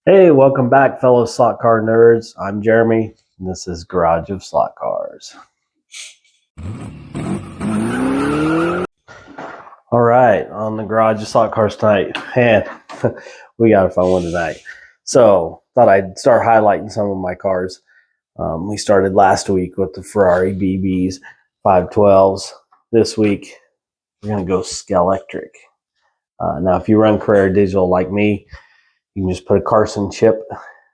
Hey, welcome back, fellow slot car nerds. I'm Jeremy, and this is Garage of Slot Cars. All right, on the Garage of Slot Cars tonight, man, we got a fun one tonight. So, thought I'd start highlighting some of my cars. We started last week with the Ferrari BBs 512s. This week, we're going to go Scalextric. Now, if you run Carrera Digital like me, you can just put a Carson chip.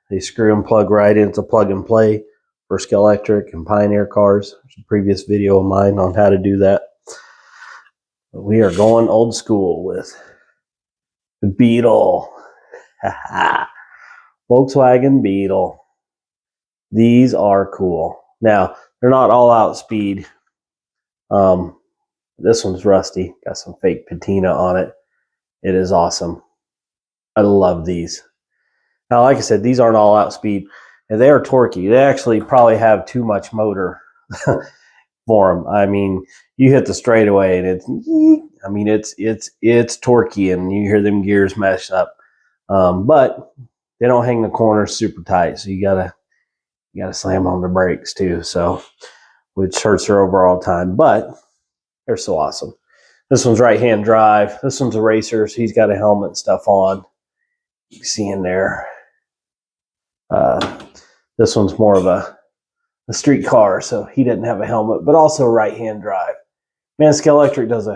They screw and plug right in. It's a plug and play for Scalextric and Pioneer cars. There's a previous video of mine on how to do that. But we are going old school with the Beetle. Volkswagen Beetle. These are cool. Now, they're not all out speed. This one's rusty. Got some fake patina on it. It is awesome. I love these. Now, like I said, these aren't all out speed, and they are torquey. They actually probably have too much motor for them. I mean, you hit the straightaway, and it's torquey, and you hear them gears mesh up. But they don't hang the corners super tight, so you gotta slam on the brakes too. So, which hurts your overall time, but they're so awesome. This one's right-hand drive. This one's a racer, so he's got a helmet and stuff on. You can see in there. This one's more of a street car, so he didn't have a helmet, but also right-hand drive. Man, Scalextric does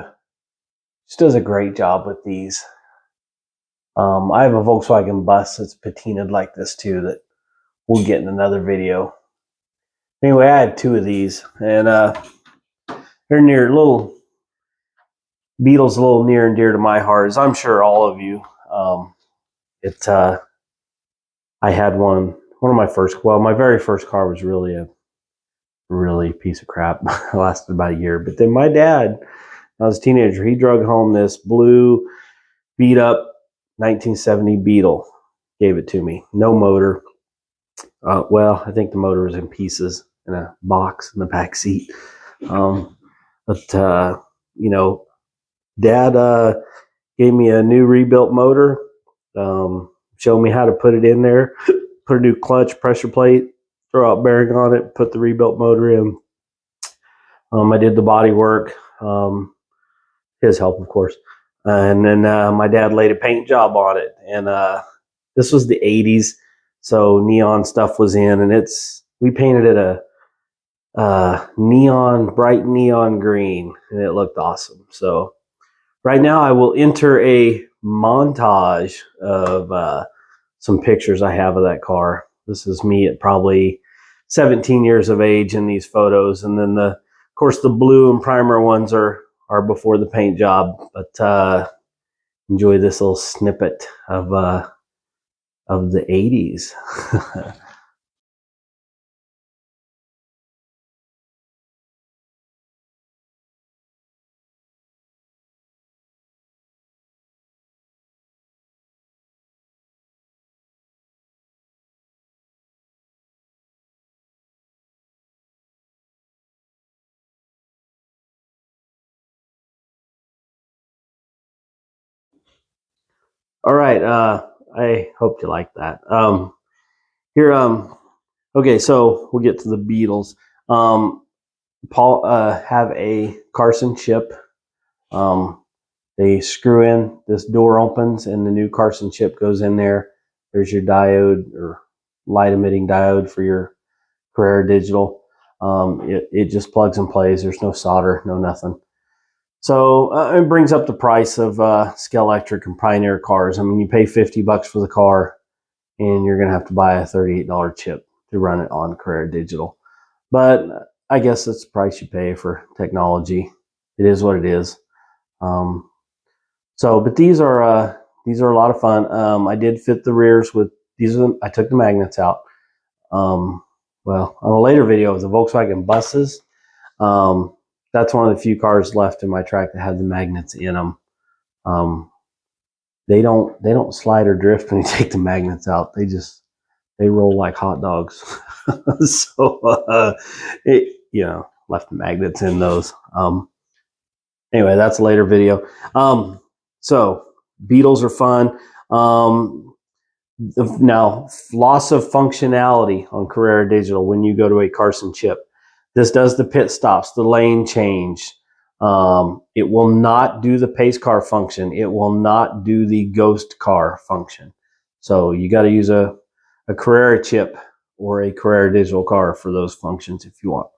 a great job with these. I have a Volkswagen bus that's patinaed like this too that we'll get in another video. Anyway, I had two of these, and they're Beetle's a little near and dear to my heart, as I'm sure all of you. I had one of my very first car was really a piece of crap. It lasted about a year. But then my dad, when I was a teenager, he drug home this blue, beat up 1970 Beetle. Gave it to me. No motor. Well, I think the motor was in pieces in a box in the back seat. Dad gave me a new rebuilt motor. Showed me how to put it in there, put a new clutch, pressure plate, throw out bearing on it, put the rebuilt motor in. I did the body work, his help, of course. And then my dad laid a paint job on it. And this was the 80s, so neon stuff was in. And we painted it a bright neon green, and it looked awesome. So right now I will enter a montage of some pictures I have of that car. This is me at probably 17 years of age in these photos, and then of course the blue and primer ones are before the paint job. But enjoy this little snippet of the 80s. All right, I hope you like that. Okay, so we'll get to the Beetles. Paul have a Carson chip. They screw in, this door opens, and the new Carson chip goes in there. There's your diode or light emitting diode for your Carrera Digital. It just plugs and plays. There's no solder, no nothing. So it brings up the price of Scalextric and Pioneer cars. I mean, you pay $50 for the car, and you're going to have to buy a $38 chip to run it on Carrera Digital. But I guess that's the price you pay for technology. It is what it is. But these are a lot of fun. I did fit the rears with these. I took the magnets out. On a later video of the Volkswagen buses, that's one of the few cars left in my track that had the magnets in them. They don't slide or drift when you take the magnets out. They roll like hot dogs. So left the magnets in those. Anyway, that's a later video. So Beetles are fun. Now, loss of functionality on Carrera Digital when you go to a Carson chip. This does the pit stops, the lane change. It will not do the pace car function. It will not do the ghost car function. So you got to use a Carrera chip or a Carrera Digital car for those functions if you want.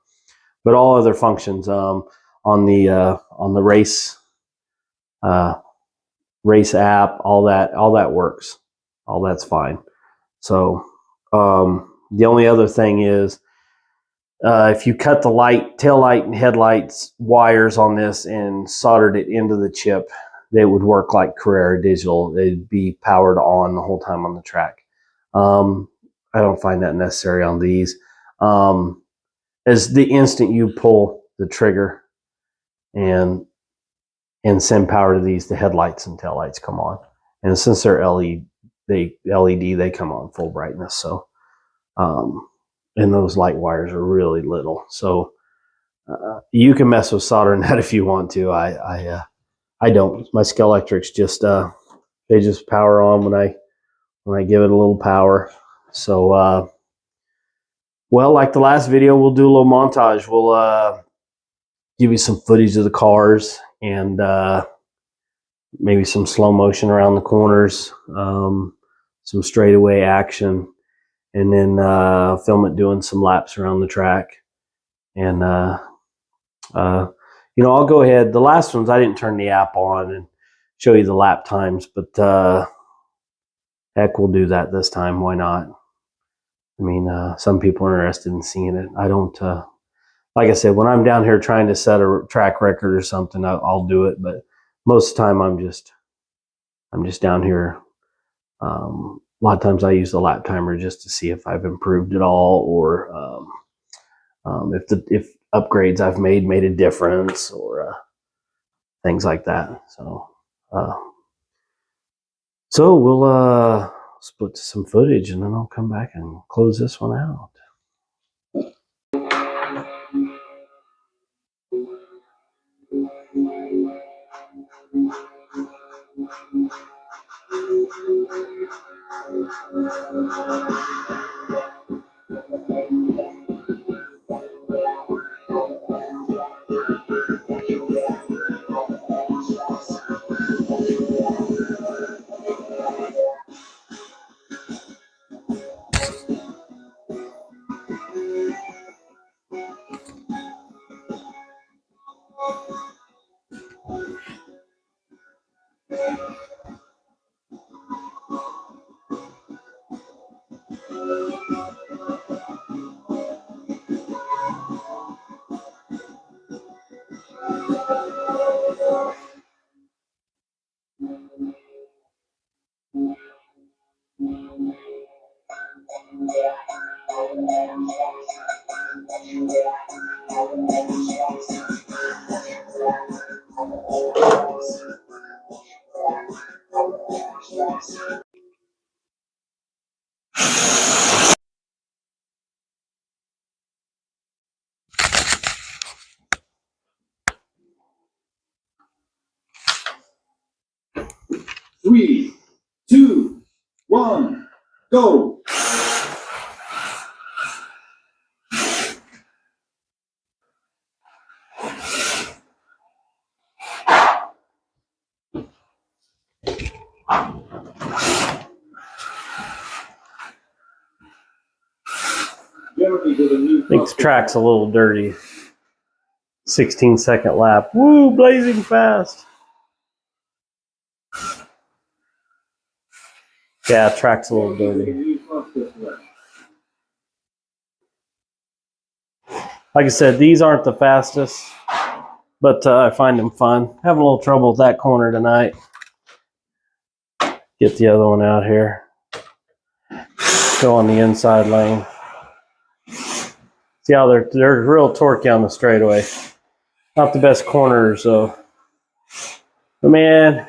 But all other functions on the race app, all that works. All that's fine. So the only other thing is if you cut the tail light and headlights wires on this and soldered it into the chip, they would work like Carrera Digital. They'd be powered on the whole time on the track. I don't find that necessary on these. As the instant you pull the trigger and send power to these, the headlights and taillights come on. And since they're LED, they come on full brightness. So, and those light wires are really little. So you can mess with soldering that if you want to. I don't. My Scalextrics just they just power on when I give it a little power. So well, like the last video, we'll do a little montage. We'll give you some footage of the cars and maybe some slow motion around the corners, some straightaway action, and then film it doing some laps around the track. And you know, I'll go ahead. The last ones I didn't turn the app on and show you the lap times, but heck, we'll do that this time. Why not? I mean, some people are interested in seeing it. I don't. Like I said, when I'm down here trying to set a track record or something, I'll do it. But most of the time, I'm just down here. A lot of times, I use the lap timer just to see if I've improved at all, or if upgrades I've made a difference, or things like that. So we'll split some footage, and then I'll come back and close this one out. Three, two, one, go. I think the track's a little dirty. 16-second lap. Woo, blazing fast. Yeah, track's a little dirty. Like I said, these aren't the fastest, but I find them fun. Having a little trouble with that corner tonight. Get the other one out here. Go on the inside lane. See how they're real torquey on the straightaway. Not the best corners, though. But man,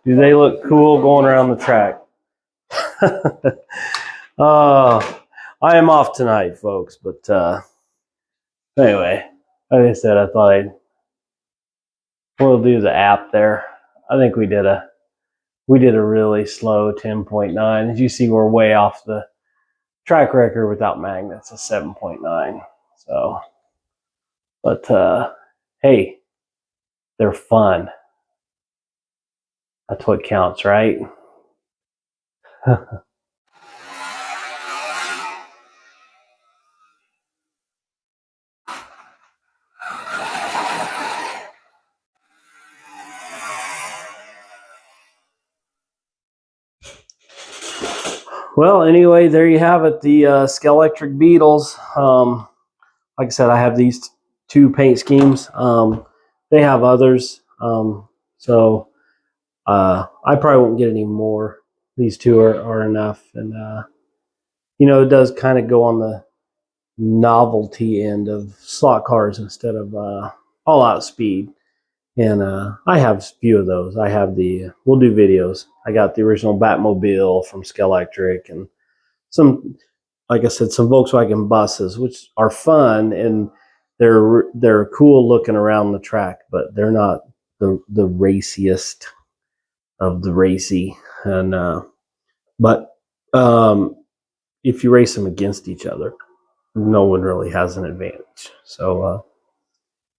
do they look cool going around the track. I am off tonight, folks, but anyway, like I said, I thought we'll do the app there. I think we did a we did a really slow 10.9. As you see, we're way off the track record without magnets, a 7.9. So, but hey, they're fun. That's what counts, right? Well, anyway, there you have it, the Scalextric Beetles. Like I said, I have these two paint schemes. They have others, so I probably won't get any more. These two are enough, and you know, it does kind of go on the novelty end of slot cars instead of all-out speed. And I have a few of those. I have we'll do videos. I got the original Batmobile from Scalextric and some, like I said, some Volkswagen buses, which are fun and they're cool looking around the track, but they're not the raciest of the racy. And but if you race them against each other, no one really has an advantage. So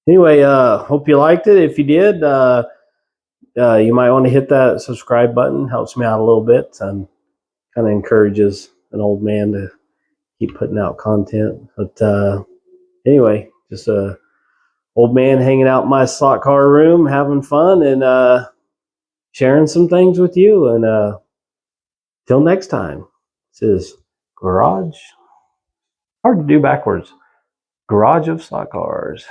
anyway, hope you liked it. If you did, you might want to hit that subscribe button. Helps me out a little bit and kind of encourages an old man to keep putting out content. But anyway, just a old man hanging out in my slot car room, having fun and sharing some things with you. And till next time, this is Garage. Hard to do backwards. Garage of Slot Cars.